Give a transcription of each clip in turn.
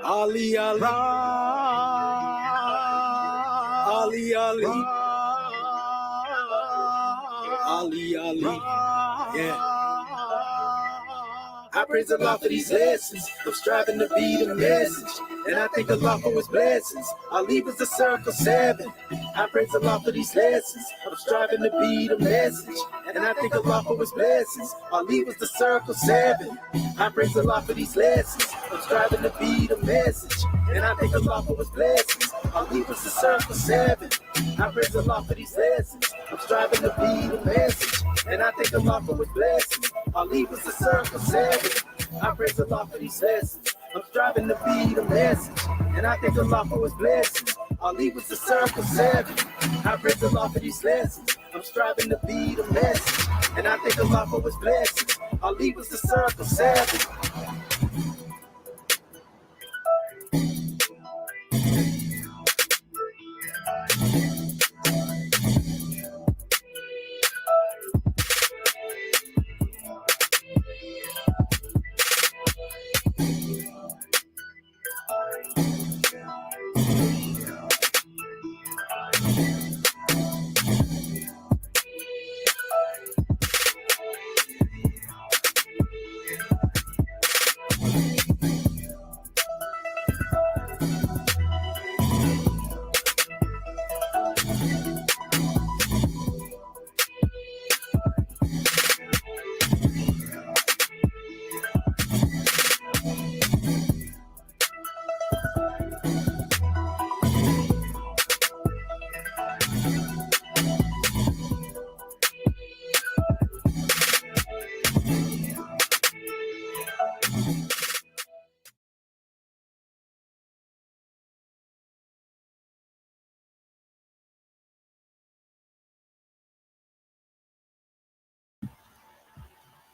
Ali, Ali, Ali, Ali, Ali, Ali, yeah. I praise Allah for these lessons. I'm striving to be the message, and I thank Allah for his blessings. Ali was the circle 7. I praise Allah for these lessons. I'm striving to be the message, and I thank Allah for his blessings. Ali was the circle 7. I praise Allah for these lessons. I'm striving to be the message, and I thank Allah for his blessings. Ali was the circle 7. I praise Allah for these lessons. I'm striving to be the message, and I thank Allah for his blessings. Ali was the circle 7. I praise Allah for these lessons. I'm striving to be the message, and I thank Allah for his blessings. Ali was the circle 7. I praise Allah for these lessons. I'm striving to be the message, and I thank Allah for his blessings. Ali was the circle 7.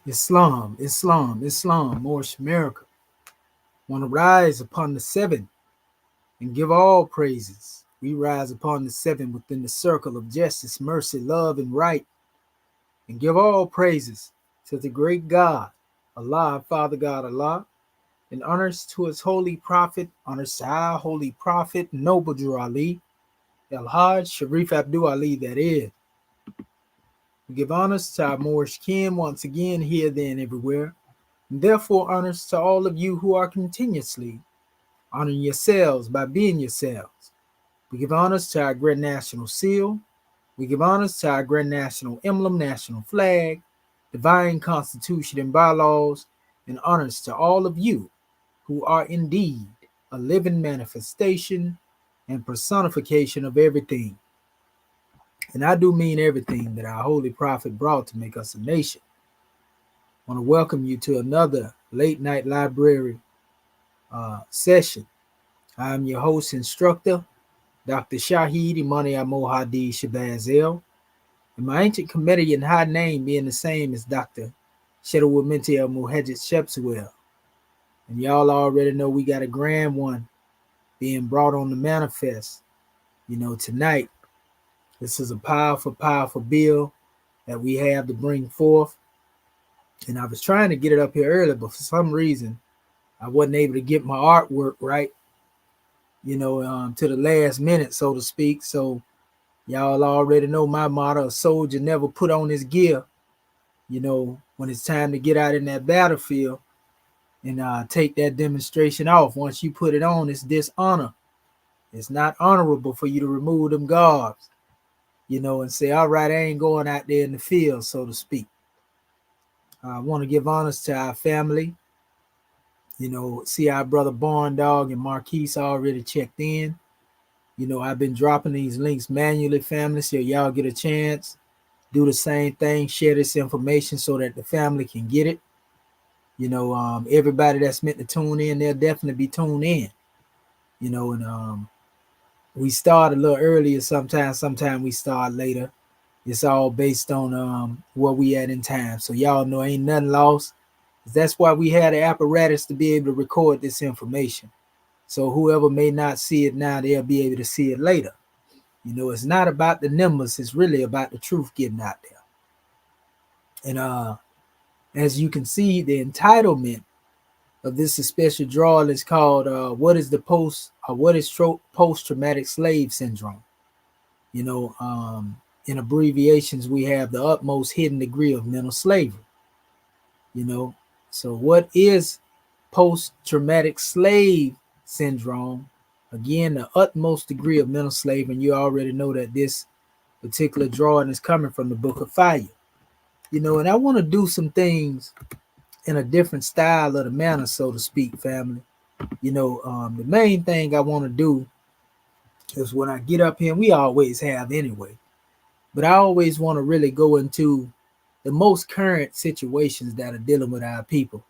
Islam, Islam, Islam, Moorish America, want to rise upon the 7 and give all praises. We rise upon the 7 within the circle of justice, mercy, love, and right, and give all praises to the great God, Allah, Father God, Allah, and honors to his holy prophet, honors to our holy prophet, Noble Drew Ali, El-Hajj Sharif Abdul Ali, that is. We give honors to our Moorish kin once again here, there, and everywhere. And therefore, honors to all of you who are continuously honoring yourselves by being yourselves. We give honors to our Grand National Seal. We give honors to our Grand National Emblem, National Flag, Divine Constitution and bylaws, and honors to all of you who are indeed a living manifestation and personification of everything. And I do mean everything that our holy prophet brought to make us a nation. I want to welcome you to another late night library session. I'm your host instructor, Dr. Shahid Imani Amohadi Shabazel, and my ancient Comedian high name being the same as Dr. Shedawud Minti El Muhajjid Shepswell. And y'all already know we got a grand one being brought on the manifest, tonight. This is a powerful, powerful bill that we have to bring forth. And I was trying to get it up here earlier, but for some reason, I wasn't able to get my artwork right, to the last minute, so to speak. So y'all already know my motto: a soldier never put on his gear, when it's time to get out in that battlefield and take that demonstration off. Once you put it on, it's dishonor. It's not honorable for you to remove them garbs, and say, all right, I ain't going out there in the field, so to speak. I want to give honors to our family. See our brother Barn Dog and Marquise already checked in. I've been dropping these links manually, family, so y'all get a chance. Do the same thing, share this information so that the family can get it. Everybody that's meant to tune in, they'll definitely be tuned in. And we start a little earlier sometimes we start later. It's all based on where we at in time. So y'all know ain't nothing lost. That's why we had the apparatus to be able to record this information. So whoever may not see it now, they'll be able to see it later. It's not about the numbers. It's really about the truth getting out there. And as you can see, the entitlement of this special drawing is called what is post traumatic slave syndrome. You know, in abbreviations, we have the utmost hidden degree of mental slavery. You know, so what is post traumatic slave syndrome? Again, the utmost degree of mental slavery, and you already know that this particular drawing is coming from the Book of Fire. You know, and I want to do some things in a different style of the manner, so to speak, family. You know, the main thing I want to do is when I get up here, and we always have anyway, but I always want to really go into the most current situations that are dealing with our people,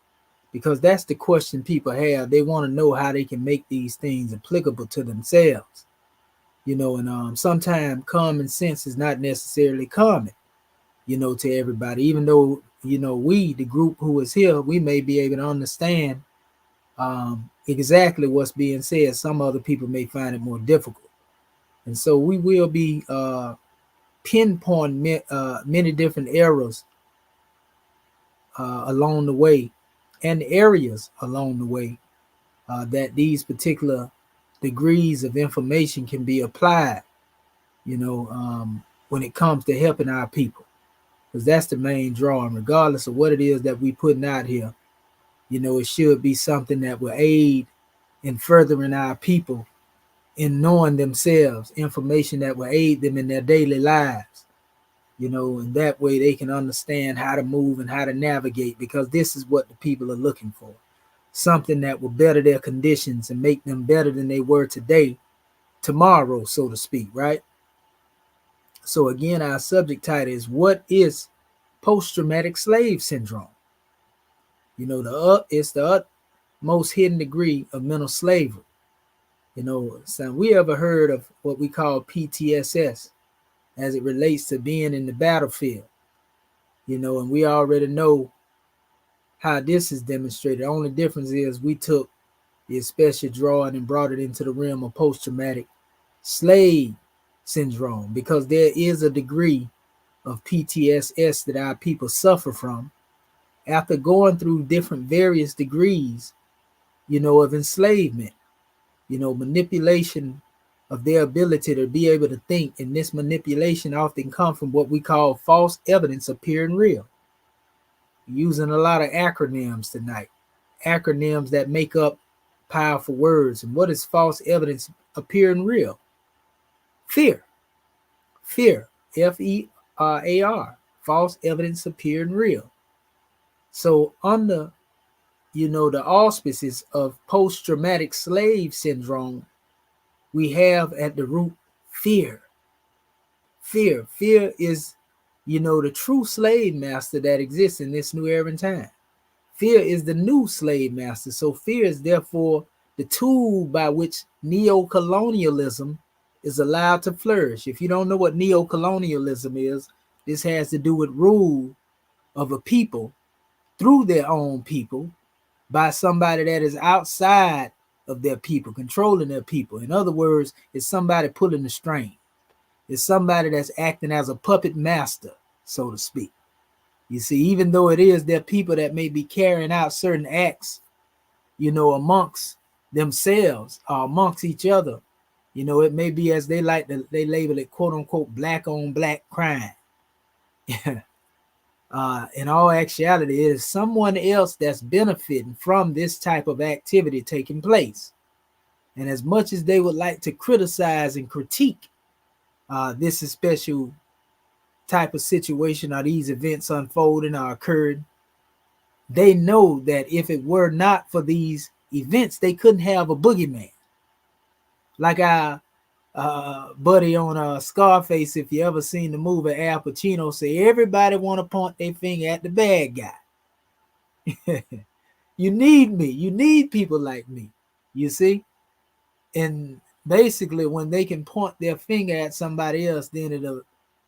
because that's the question people have. They want to know how they can make these things applicable to themselves. You know, and sometimes common sense is not necessarily common, you know, to everybody. Even though, you know, we, the group who is here, we may be able to understand exactly what's being said. Some other people may find it more difficult. And so we will be pinpointing many different errors along the way and areas along the way that these particular degrees of information can be applied, you know, when it comes to helping our people. Because that's the main draw. And regardless of what it is that we putting out here, you know, it should be something that will aid in furthering our people in knowing themselves, information that will aid them in their daily lives, you know, and that way they can understand how to move and how to navigate, because this is what the people are looking for. Something that will better their conditions and make them better than they were today, tomorrow, so to speak, right? So again, our subject title is what is post-traumatic slave syndrome? You know, it's the utmost hidden degree of mental slavery. You know, so we ever heard of what we call PTSS as it relates to being in the battlefield? You know, and we already know how this is demonstrated. The only difference is we took the special drawing and brought it into the realm of post-traumatic slave syndrome, because there is a degree of PTSS that our people suffer from after going through different various degrees, you know, of enslavement, you know, manipulation of their ability to be able to think. And this manipulation often comes from what we call false evidence appearing real. Using a lot of acronyms tonight, acronyms that make up powerful words. And what is false evidence appearing real? Fear. Fear. Fear. False evidence appearing real. So under, you know, the auspices of post-traumatic slave syndrome, we have at the root fear. Fear is, you know, the true slave master that exists in this new era and time. Fear is the new slave master. So fear is therefore the tool by which neocolonialism is allowed to flourish. If you don't know what neocolonialism is, this has to do with rule of a people through their own people by somebody that is outside of their people, controlling their people. In other words, it's somebody pulling the string. It's somebody that's acting as a puppet master, so to speak. You see, even though it is their people that may be carrying out certain acts, you know, amongst themselves or amongst each other, you know, it may be, as they like to, they label it, quote unquote, black on black crime. In all actuality, it is someone else that's benefiting from this type of activity taking place. And as much as they would like to criticize and critique this special type of situation or these events unfolding or occurring, they know that if it were not for these events, they couldn't have a boogeyman. Like our buddy on Scarface, if you ever seen the movie, Al Pacino say, everybody want to point their finger at the bad guy. You need me. You need people like me. You see? And basically, when they can point their finger at somebody else, then it'll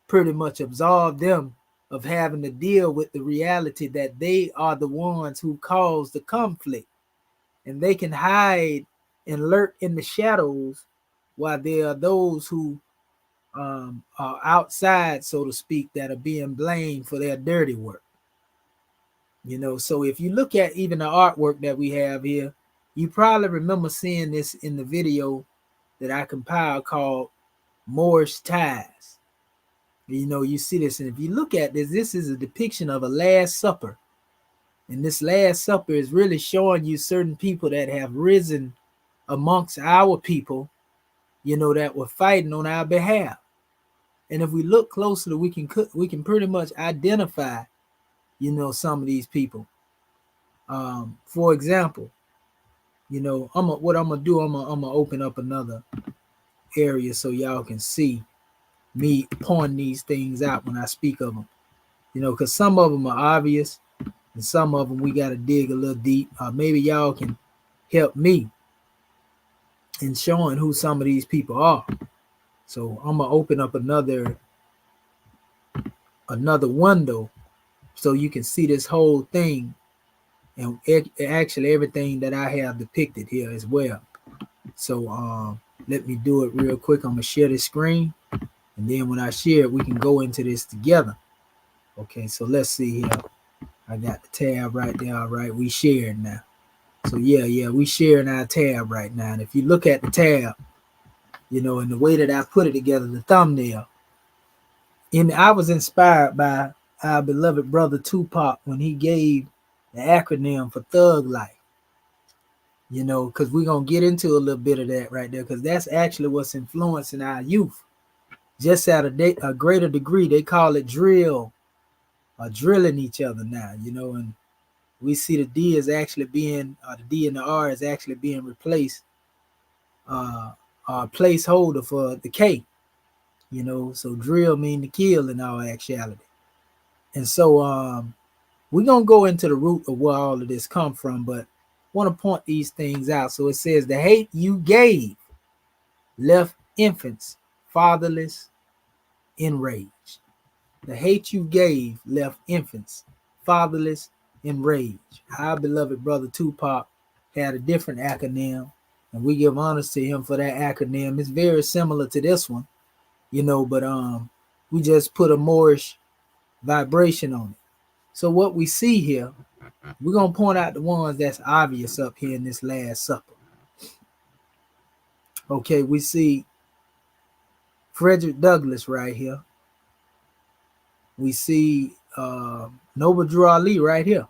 pretty much absolve them of having to deal with the reality that they are the ones who caused the conflict. And they can hide and lurk in the shadows while there are those who are outside, so to speak, that are being blamed for their dirty work. You know, so if you look at even the artwork that we have here, you probably remember seeing this in the video that I compiled called Moorish Ties. You know, you see this, and if you look at this, this is a depiction of a Last Supper. And this Last Supper is really showing you certain people that have risen amongst our people, you know, that were fighting on our behalf. And if we look closely, we can pretty much identify, you know, some of these people. For example, you know, what I'm gonna do. I'm gonna open up another area so y'all can see me pointing these things out when I speak of them. You know, because some of them are obvious, and some of them we got to dig a little deep. Maybe y'all can help me in showing who some of these people are. So I'm gonna open up another window so you can see this whole thing and actually everything that I have depicted here as well. So let me do it real quick. I'm gonna share this screen, and then when I share it, we can go into this together. Okay, so let's see here. I got the tab right there. All right, we shared now. So yeah, we sharing our tab right now. And if you look at the tab, you know, and the way that I put it together, the thumbnail, and I was inspired by our beloved brother Tupac when he gave the acronym for Thug Life. You know, because we're gonna get into a little bit of that right there, because that's actually what's influencing our youth. Just at a greater degree, they call it drill, or drilling each other now. You know, and we see the D is actually being, the D and the R is actually being replaced, a placeholder for the K. You know, so drill mean to kill in all actuality. And so we're gonna go into the root of where all of this come from, but want to point these things out. So it says the hate you gave left infants fatherless, enraged. The hate you gave left infants fatherless, enraged. Our beloved brother Tupac had a different acronym, and we give honors to him for that acronym. It's very similar to this one, you know, but we just put a Moorish vibration on it. So what we see here, we're gonna point out the ones that's obvious up here in this Last Supper. Okay, we see Frederick Douglass right here. We see Noble Drew Ali right here.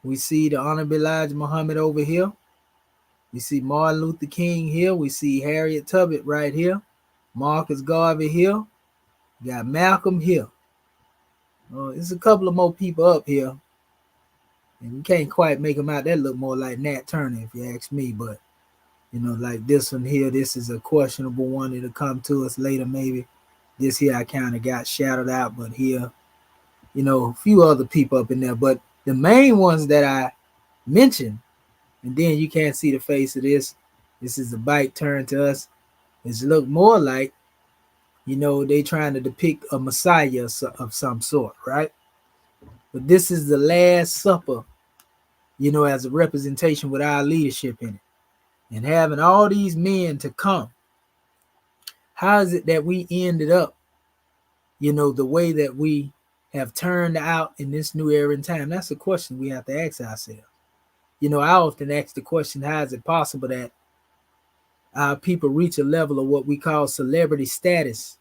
We see the Honorable Elijah Muhammad over here. We see Martin Luther King here. We see Harriet Tubman right here. Marcus Garvey here. We got Malcolm here. There's a couple of more people up here. And you can't quite make them out. That look more like Nat Turner, if you ask me. But, you know, like this one here, this is a questionable one. It'll come to us later, maybe. This here, I kind of got shouted out. But here, you know, a few other people up in there. But the main ones that I mentioned, and then you can't see the face of this. This is the bike turned to us. It's look more like, you know, they trying to depict a Messiah of some sort, right? But this is the Last Supper, you know, as a representation with our leadership in it. And having all these men to come, how is it that we ended up, you know, the way that we have turned out in this new era in time? That's a question we have to ask ourselves. You know, I often ask the question, how is it possible that our people reach a level of what we call celebrity status?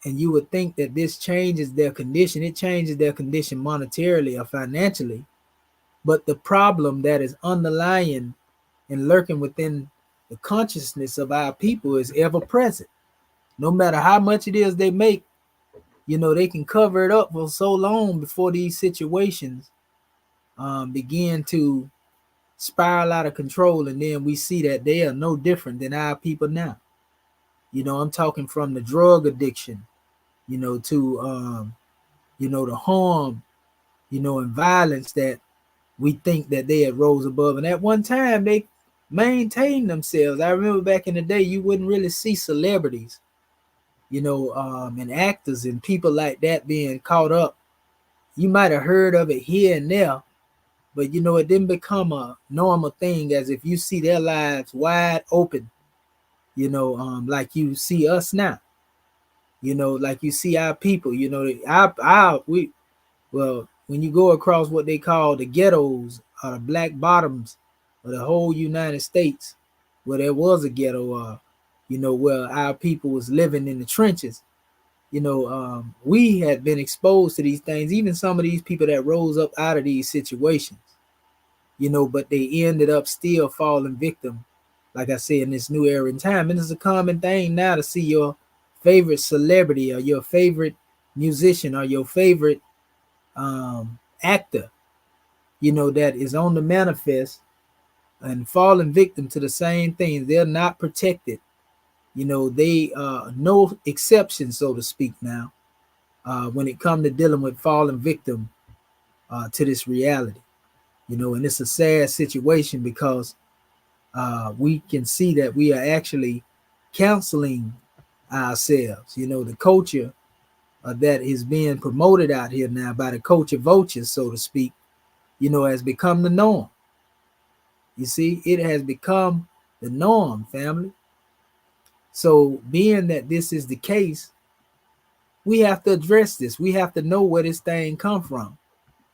And you would think that this changes their condition. It changes their condition monetarily or financially. But the problem that is underlying and lurking within the consciousness of our people is ever present. No matter how much it is they make, you know, they can cover it up for so long before these situations begin to spiral out of control. And then we see that they are no different than our people now. You know, I'm talking from the drug addiction, you know, to, you know, the harm, you know, and violence that we think that they had rose above. And at one time, they maintained themselves. I remember back in the day, you wouldn't really see celebrities, you know, and actors and people like that being caught up. You might have heard of it here and there, but, you know, it didn't become a normal thing as if you see their lives wide open, you know, like you see us now, you know, like you see our people, you know, Well, when you go across what they call the ghettos or the black bottoms of the whole United States, where there was a ghetto, where our people was living in the trenches, we had been exposed to these things. Even some of these people that rose up out of these situations, but they ended up still falling victim, like I said, in this new era in time. And it's a common thing now to see your favorite celebrity or your favorite musician or your favorite actor, that is on the manifest and falling victim to the same things. They're not protected. They no exception, so to speak, now, when it comes to dealing with falling victim to this reality. And it's a sad situation because we can see that we are actually counseling ourselves. The culture that is being promoted out here now by the culture vultures, so to speak, has become the norm. You see, it has become the norm, family. So, being that this is the case, we have to address this. We have to know where this thing come from,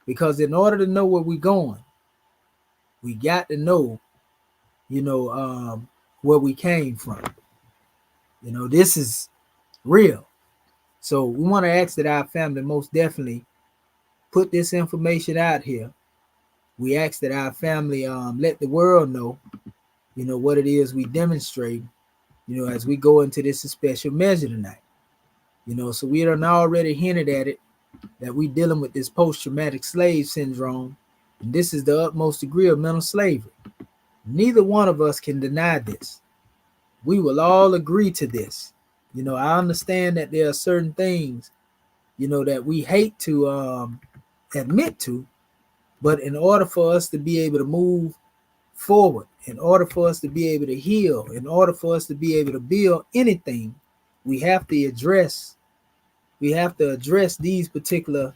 because in order to know where we're going, we got to know, where we came from. This is real. So we want to ask that our family most definitely put this information out here. We ask that our family let the world know, what it is we demonstrate, as we go into this special measure tonight. So we done already hinted at it, that we dealing with this post-traumatic slave syndrome, and this is the utmost degree of mental slavery. Neither one of us can deny this. We will all agree to this. I understand that there are certain things, that we hate to admit to, but in order for us to be able to move forward, in order for us to be able to heal, in order for us to be able to build anything, we have to address these particular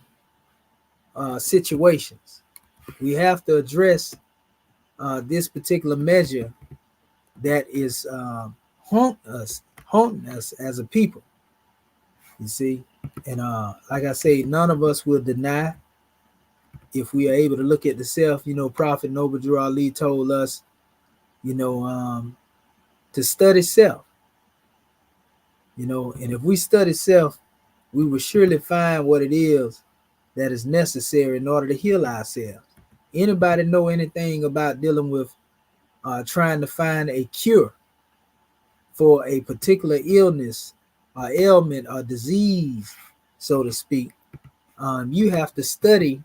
situations. We have to address this particular measure that is haunting us as a people. You see, and like I say, none of us will deny, if we are able to look at the self. Prophet Noble Drew Ali told us, to study self. And if we study self, we will surely find what it is that is necessary in order to heal ourselves. Anybody know anything about dealing with trying to find a cure for a particular illness or ailment or disease, so to speak? You have to study,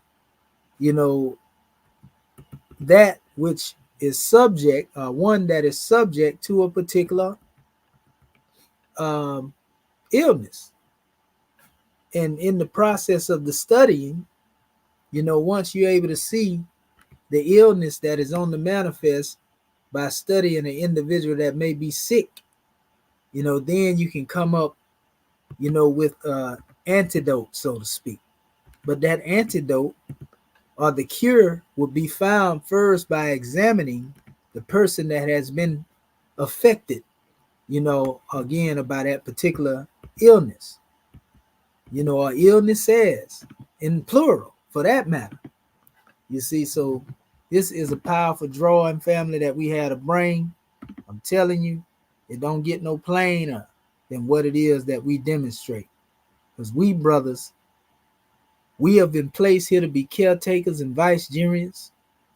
that which is subject, one that is subject to a particular illness. And in the process of the studying, once you're able to see the illness that is on the manifest by studying an individual that may be sick, then you can come up, with antidote, so to speak. But that antidote or the cure will be found first by examining the person that has been affected, again, by that particular illness, or illnesses in plural for that matter. You see, so this is a powerful drawing, family, that we had to bring. I'm telling you, it don't get no plainer than what it is that we demonstrate. Because we, brothers, we have been placed here to be caretakers and vicegerents.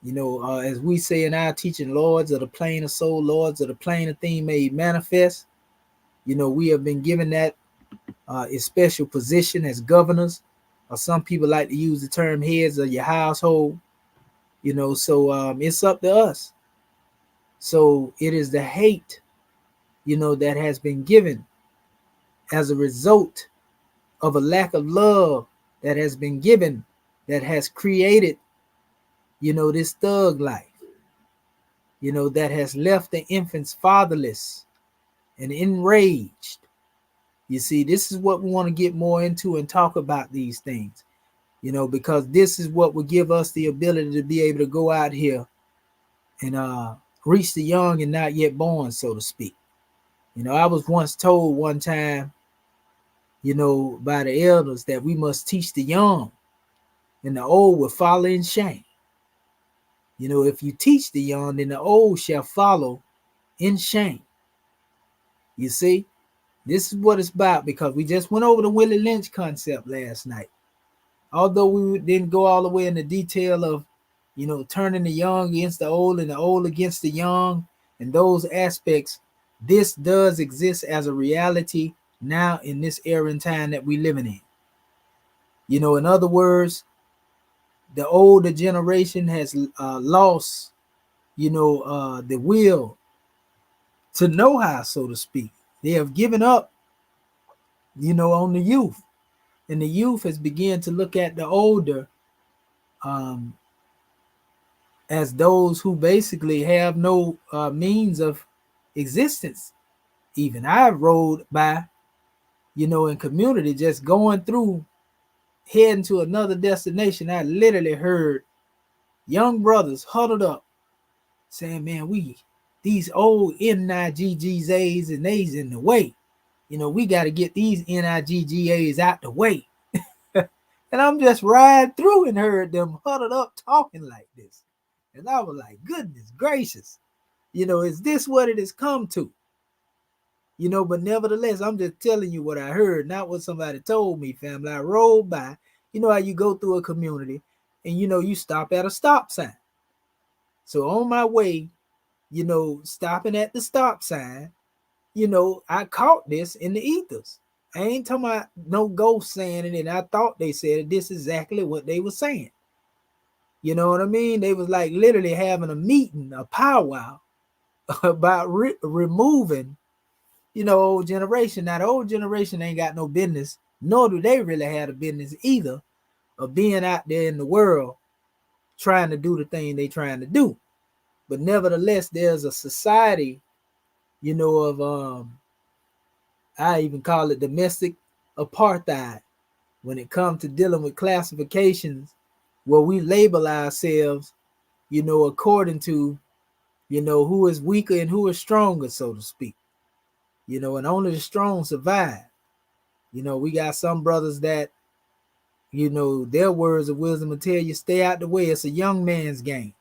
As we say in our teaching, lords of the plane of soul, lords of the plane of thing made manifest. We have been given that a special position as governors, or some people like to use the term heads of your household. So it's up to us. So it is the hate, that has been given as a result of a lack of love that has been given, that has created, this thug life, that has left the infants fatherless and enraged. You see, this is what we want to get more into and talk about these things, because this is what will give us the ability to be able to go out here and reach the young and not yet born, so to speak. I was once told one time, by the elders, that we must teach the young, and the old will follow in shame. If you teach the young, then the old shall follow in shame. You see, this is what it's about, because we just went over the Willie Lynch concept last night. Although we didn't go all the way into detail of, turning the young against the old and the old against the young and those aspects, this does exist as a reality now in this era and time that we're living in. In other words, the older generation has lost, the will to know how, so to speak. They have given up, on the youth. And the youth has begun to look at the older as those who basically have no means of existence. Even I rode by, in community, just going through, heading to another destination. I literally heard young brothers huddled up saying, man, these old NIGGAs and A's in the way. We got to get these NIGGAs out the way. And I'm just riding through and heard them huddled up talking like this. And I was like, goodness gracious. Is this what it has come to? But nevertheless, I'm just telling you what I heard, not what somebody told me, family. I rode by. How you go through a community and, you stop at a stop sign. So on my way, stopping at the stop sign, I caught this in the ethers. I ain't talking about no ghost saying it, and I thought they said it. This is exactly what they were saying. You know what I mean? They was like literally having a meeting, a powwow about removing, old generation. Now, the old generation ain't got no business, nor do they really have a business either of being out there in the world trying to do the thing they trying to do. But nevertheless, there's a society, of I even call it domestic apartheid when it comes to dealing with classifications, where we label ourselves, according to, who is weaker and who is stronger, so to speak. And only the strong survive. We got some brothers that, their words of wisdom will tell you, stay out the way. It's a young man's game.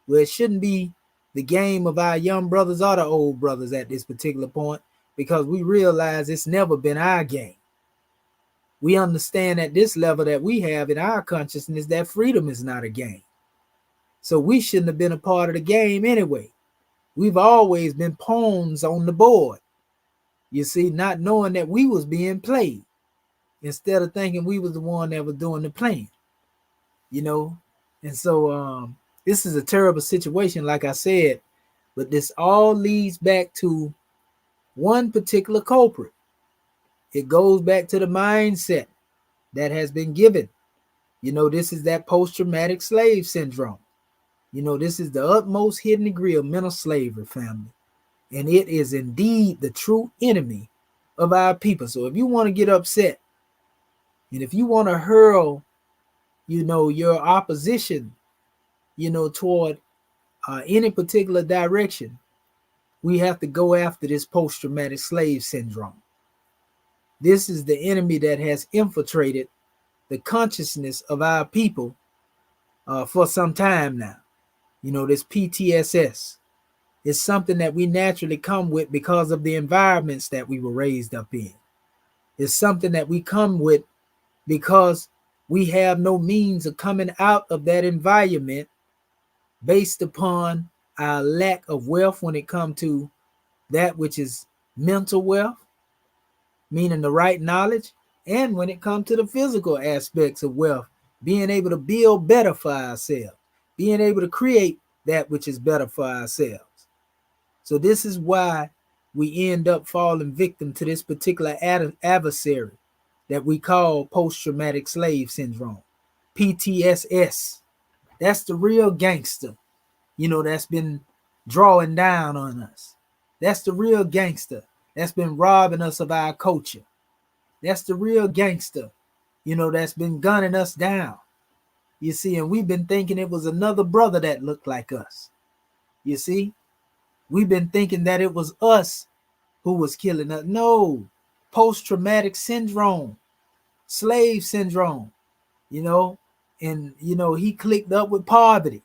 Well, it shouldn't be the game of our young brothers or the old brothers at this particular point, because we realize it's never been our game. We understand at this level that we have in our consciousness that freedom is not a game. So we shouldn't have been a part of the game anyway. We've always been pawns on the board. You see, not knowing that we was being played, instead of thinking we was the one that was doing the playing. And so this is a terrible situation, like I said, but this all leads back to one particular culprit. It goes back to the mindset that has been given. This is that post-traumatic slave syndrome. This is the utmost hidden degree of mental slavery, family. And it is indeed the true enemy of our people. So if you want to get upset, and if you want to hurl, your opposition, toward any particular direction, we have to go after this post-traumatic slave syndrome. This is the enemy that has infiltrated the consciousness of our people for some time now. This PTSS is something that we naturally come with because of the environments that we were raised up in. It's something that we come with because we have no means of coming out of that environment based upon our lack of wealth when it comes to that which is mental wealth, meaning the right knowledge, and when it comes to the physical aspects of wealth, being able to build better for ourselves, being able to create that which is better for ourselves. So this is why we end up falling victim to this particular adversary that we call post-traumatic slave syndrome, PTSS. That's the real gangster, that's been drawing down on us. That's the real gangster that's been robbing us of our culture. That's the real gangster, that's been gunning us down. You see, and we've been thinking it was another brother that looked like us. You see, we've been thinking that it was us who was killing us. No, post-traumatic syndrome, slave syndrome, and he clicked up with poverty.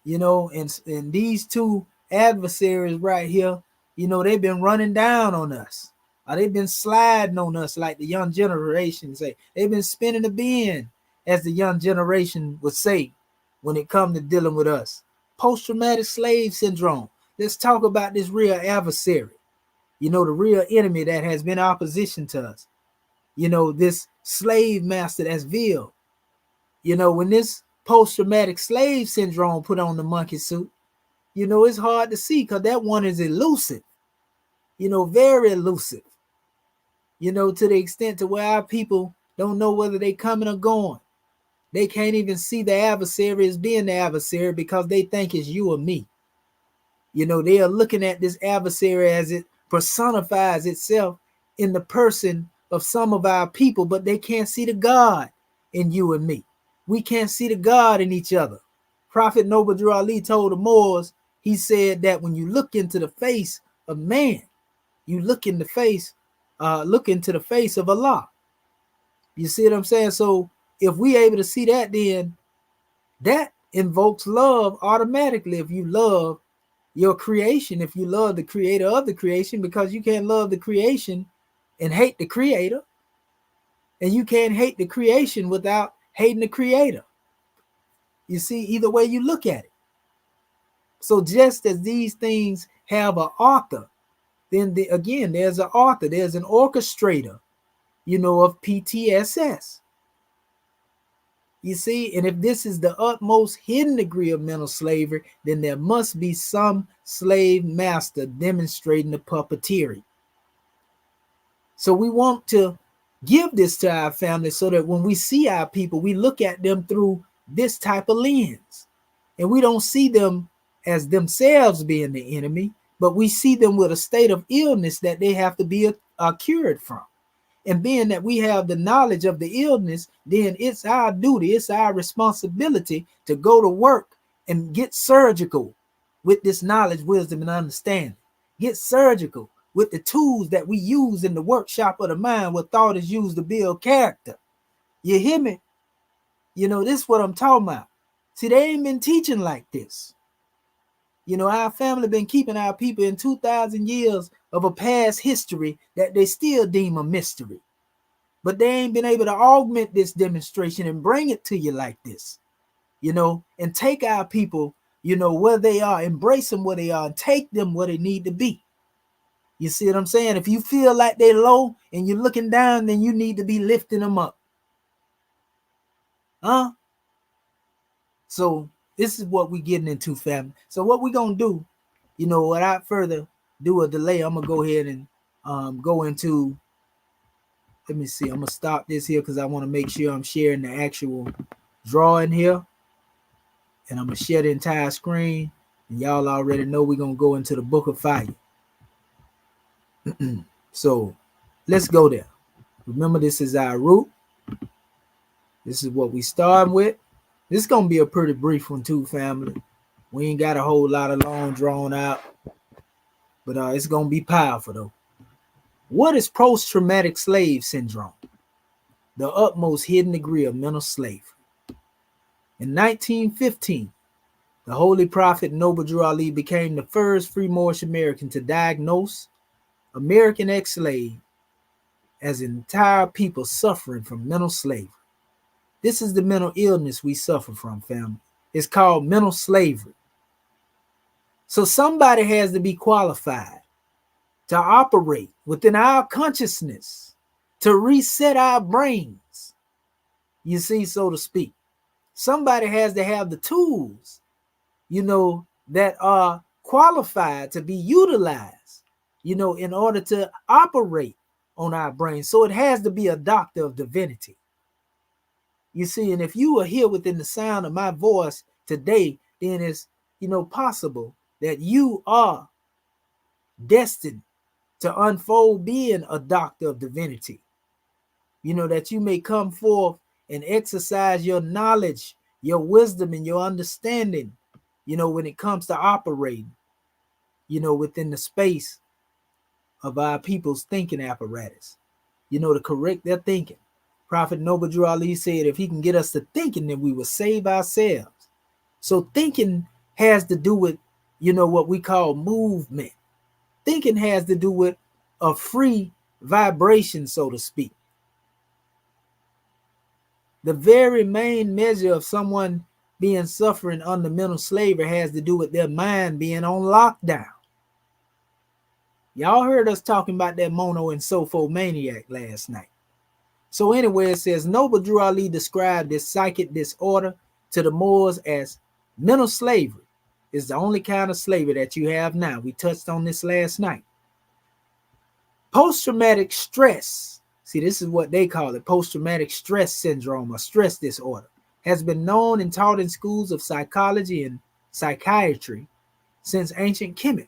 And these two adversaries right here, they've been running down on us. They've been sliding on us, like the young generation say. They've been spinning the bin, as the young generation would say, when it comes to dealing with us. Post-traumatic slave syndrome. Let's talk about this real adversary, the real enemy that has been opposition to us. This slave master that's veiled. When this post-traumatic slave syndrome put on the monkey suit, it's hard to see because that one is elusive, very elusive, to the extent to where our people don't know whether they coming or going. They can't even see the adversary as being the adversary because they think it's you or me. They are looking at this adversary as it personifies itself in the person of some of our people, but they can't see the God in you and me. We can't see the God in each other. Prophet Noble Ali told the Moors, he said that when you look into the face of man, you look into the face of Allah. You see what I'm saying? So if we able to see that, then that invokes love automatically. If you love your creation, if you love the creator of the creation, because you can't love the creation and hate the creator, and you can't hate the creation without hating the creator. You see, either way you look at it. So just as these things have an author, then again, there's an author, there's an orchestrator, of PTSS. You see, and if this is the utmost hidden degree of mental slavery, then there must be some slave master demonstrating the puppeteering. So we want to give this to our family so that when we see our people, we look at them through this type of lens. And we don't see them as themselves being the enemy, but we see them with a state of illness that they have to be cured from. And being that we have the knowledge of the illness, then it's our duty, it's our responsibility to go to work and get surgical with this knowledge, wisdom, and understanding. Get surgical with the tools that we use in the workshop of the mind, where thought is used to build character. You hear me? This is what I'm talking about. See, they ain't been teaching like this. Our family been keeping our people in 2,000 years of a past history that they still deem a mystery. But they ain't been able to augment this demonstration and bring it to you like this, and take our people, where they are, embrace them where they are, and take them where they need to be. You see what I'm saying? If you feel like they're low and you're looking down, then you need to be lifting them up. So this is what we're getting into, family. So what we're going to do, without further do a delay, I'm going to go ahead and go into, let me see, I'm going to stop this here because I want to make sure I'm sharing the actual drawing here. And I'm going to share the entire screen. And y'all already know we're going to go into the Book of Fire. So let's go there. Remember, this is our root. This is what we start with. This is going to be a pretty brief one too, family. We ain't got a whole lot of long drawn out, but it's going to be powerful though. What is post-traumatic slave syndrome? The utmost hidden degree of mental slavery. In 1915, the Holy Prophet Noble Ali became the first free Moorish American to diagnose American ex-slave as an entire people suffering from mental slavery. This is the mental illness we suffer from, family. It's called mental slavery. So somebody has to be qualified to operate within our consciousness, to reset our brains, you see, so to speak. Somebody has to have the tools, that are qualified to be utilized, in order to operate on our brains. So it has to be a doctor of divinity. You see, and if you are here within the sound of my voice today, then it's, possible that you are destined to unfold being a doctor of divinity. That you may come forth and exercise your knowledge, your wisdom, and your understanding, when it comes to operating, within the space of our people's thinking apparatus, to correct their thinking. Prophet Noble Drew Ali said, if he can get us to thinking, then we will save ourselves. So thinking has to do with, what we call movement. Thinking has to do with a free vibration, so to speak. The very main measure of someone being suffering under mental slavery has to do with their mind being on lockdown. Y'all heard us talking about that mono and sofo maniac last night. So anyway, it says Noble Drew Ali described this psychic disorder to the Moors as mental slavery. It's the only kind of slavery that you have now. We touched on this last night. Post-traumatic stress, see, this is what they call it, post-traumatic stress syndrome or stress disorder, has been known and taught in schools of psychology and psychiatry since ancient Kemet.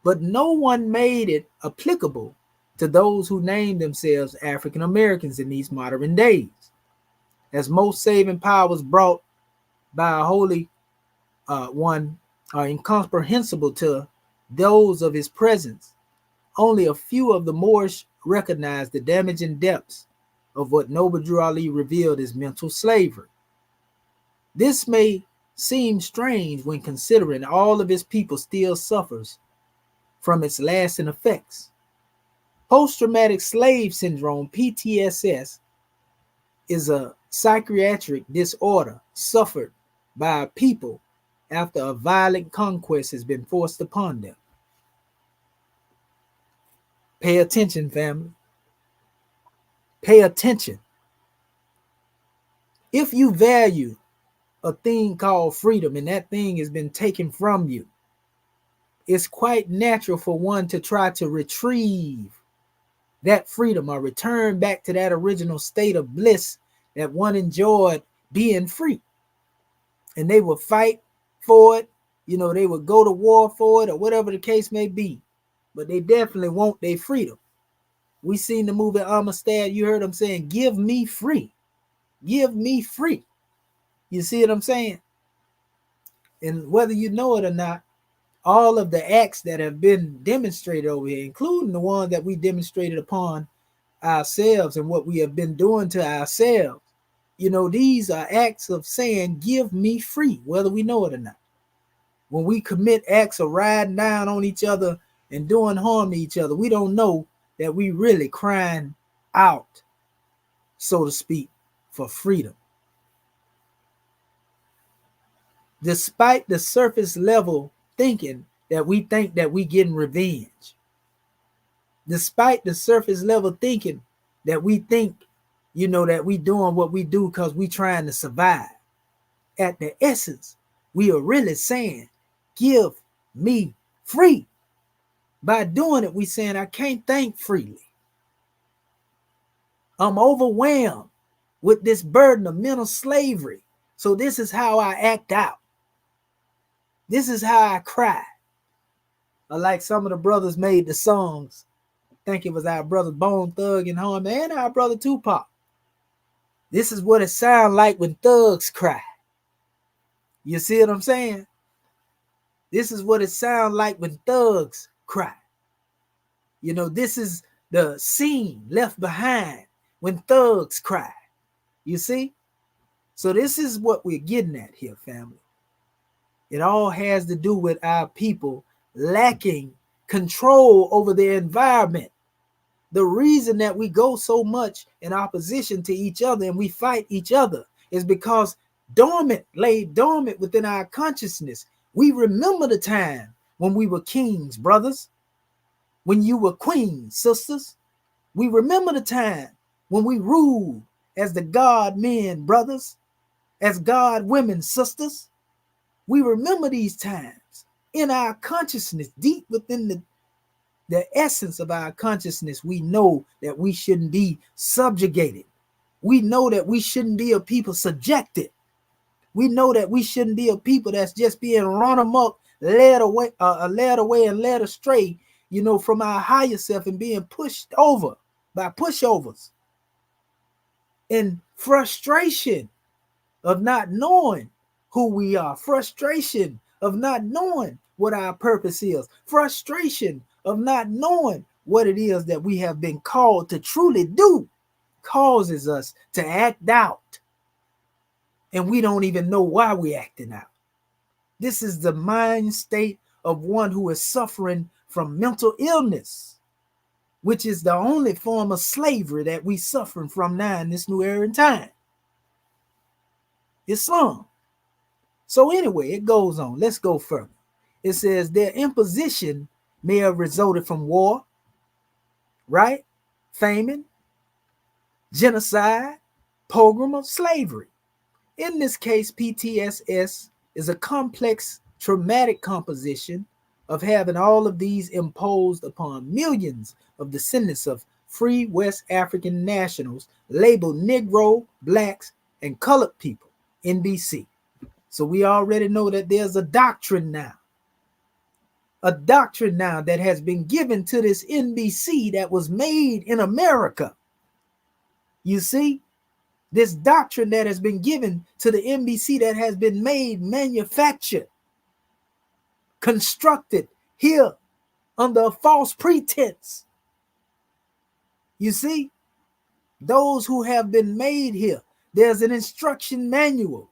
But no one made it applicable to those who name themselves African Americans in these modern days, as most saving powers brought by a holy one are incomprehensible to those of his presence. Only a few of the Moorish recognized the damaging depths of what Noble Drew Ali revealed as mental slavery. This may seem strange when considering all of his people still suffers from its lasting effects. Post-traumatic slave syndrome, PTSS, is a psychiatric disorder suffered by a people after a violent conquest has been forced upon them. Pay attention, family. Pay attention. If you value a thing called freedom and that thing has been taken from you, it's quite natural for one to try to retrieve that freedom or return back to that original state of bliss that one enjoyed being free. And they would fight for it. They would go to war for it or whatever the case may be. But they definitely want their freedom. We seen the movie Amistad. You heard them saying, give me free. Give me free. You see what I'm saying? And whether you know it or not, all of the acts that have been demonstrated over here, including the one that we demonstrated upon ourselves and what we have been doing to ourselves, these are acts of saying, give me free, whether we know it or not. When we commit acts of riding down on each other and doing harm to each other, we don't know that we really crying out, so to speak, for freedom. Despite the surface level thinking that we think that we getting revenge, despite the surface level thinking that we think, that we doing what we do because we trying to survive, at the essence, we are really saying, give me free. By doing it, we saying, I can't think freely. I'm overwhelmed with this burden of mental slavery. So this is how I act out. This is how I cry. Or like some of the brothers made the songs. I think it was our brother Bone Thug and Harmony and our brother Tupac. This is what it sounds like when thugs cry. You see what I'm saying? This is what it sounds like when thugs cry. This is the scene left behind when thugs cry. You see? So this is what we're getting at here, family. It all has to do with our people lacking control over their environment. The reason that we go so much in opposition to each other and we fight each other is because laid dormant within our consciousness. We remember the time when we were kings, brothers, when you were queens, sisters. We remember the time when we ruled as the God men, brothers, as God women, sisters. We remember these times in our consciousness, deep within the essence of our consciousness. We know that we shouldn't be subjugated. We know that we shouldn't be a people subjected. We know that we shouldn't be a people that's just being run amok, led away and led astray, from our higher self and being pushed over by pushovers. And frustration of not knowing who we are, frustration of not knowing what our purpose is, frustration of not knowing what it is that we have been called to truly do. causes us to act out, and we don't even know why we're acting out. This is the mind state of one who is suffering from mental illness, which is the only form of slavery that we suffering from now in this new era in time. Islam. So anyway, it goes on. Let's go further. It says their imposition may have resulted from war, right? Famine, genocide, pogrom, or slavery. In this case, PTSS is a complex traumatic composition of having all of these imposed upon millions of descendants of free West African nationals labeled Negro, blacks, and colored people, NBC. So we already know that there's a doctrine now that has been given to this NBC that was made in America. You see, this doctrine that has been given to the NBC that has been made, manufactured, constructed here under a false pretense. You see, those who have been made here, there's an instruction manual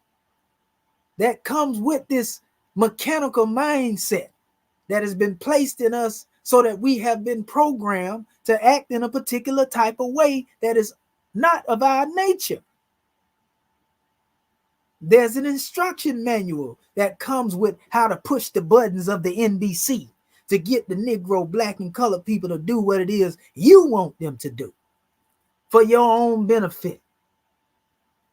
that comes with this mechanical mindset that has been placed in us so that we have been programmed to act in a particular type of way that is not of our nature. There's an instruction manual that comes with how to push the buttons of the NBC to get the Negro, black, and colored people to do what it is you want them to do for your own benefit.